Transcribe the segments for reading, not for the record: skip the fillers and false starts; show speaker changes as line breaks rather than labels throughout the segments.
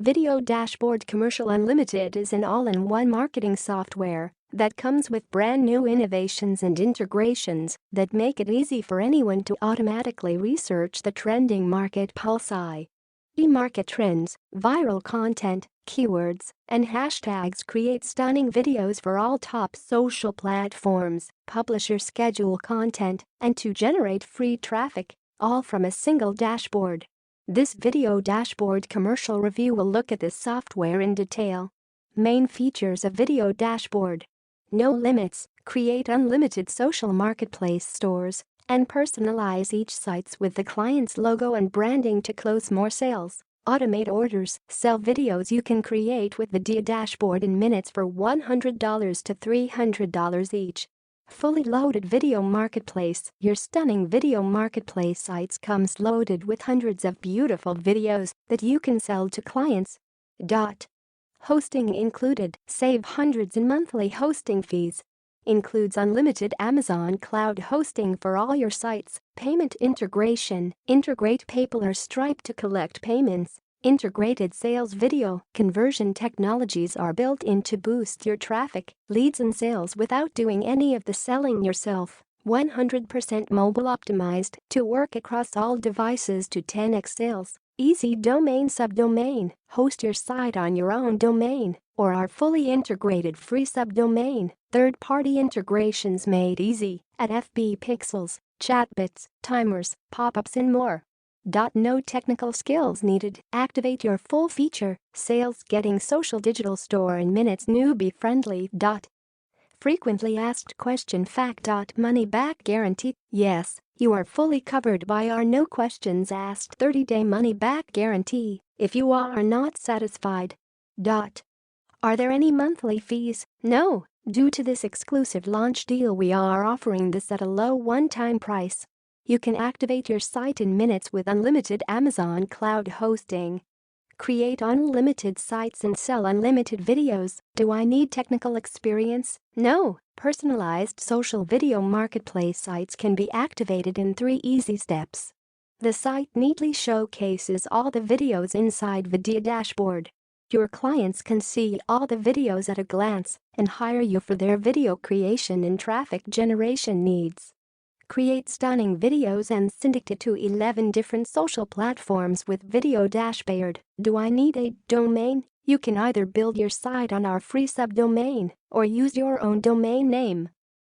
Video Dashboard Commercial Unlimited is an all-in-one marketing software that comes with brand new innovations and integrations that make it easy for anyone to automatically research the trending market pulse. E-market trends, viral content, keywords, and hashtags. Create stunning videos for all top social platforms, publish or schedule content, and to generate free traffic, all from a single dashboard. This video dashboard commercial review will look at this software in detail. Main features of Video Dashboard: no limits, create unlimited social marketplace stores, and personalize each sites with the client's logo and branding to close more sales. Automate orders, sell videos you can create with Video Dashboard in minutes for $100 to $300 each. Fully loaded video marketplace. Your stunning video marketplace sites comes loaded with hundreds of beautiful videos that you can sell to clients. Hosting included. Save hundreds in monthly hosting fees. Includes unlimited Amazon cloud hosting for all your sites. Payment integration. Integrate PayPal or Stripe to collect payments. Integrated sales. Video conversion technologies are built in to boost your traffic, leads and sales without doing any of the selling yourself. 100% mobile optimized to work across all devices to 10x sales. Easy domain subdomain. Host your site on your own domain or our fully integrated free subdomain. Third-party integrations made easy at FB Pixels, chatbots, timers, pop-ups and more. No technical skills needed. Activate your full feature. Sales getting social digital store in minutes. Newbie friendly. Frequently asked question fact. Money back guarantee. Yes, you are fully covered by our no questions asked 30-day money back guarantee if you are not satisfied. Are there any monthly fees? No, due to this exclusive launch deal we are offering this at a low one-time price. You can activate your site in minutes with unlimited Amazon cloud hosting. Create unlimited sites and sell unlimited videos. Do I need technical experience? No, personalized social video marketplace sites can be activated in 3 easy steps. The site neatly showcases all the videos inside Video Dashboard. Your clients can see all the videos at a glance and hire you for their video creation and traffic generation needs. Create stunning videos and syndicate to 11 different social platforms with Video Dashboard. Do I need a domain? You can either build your site on our free subdomain or use your own domain name.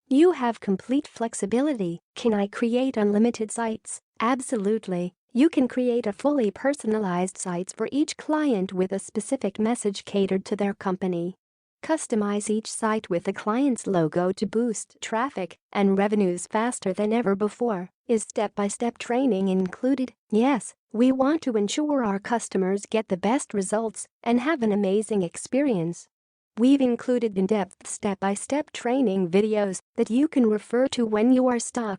You have complete flexibility. Can I create unlimited sites? Absolutely. You can create a fully personalized sites for each client with a specific message catered to their company. Customize each site with the client's logo to boost traffic and revenues faster than ever before. Is step-by-step training included? Yes, we want to ensure our customers get the best results and have an amazing experience. We've included in-depth step-by-step training videos that you can refer to when you are stuck.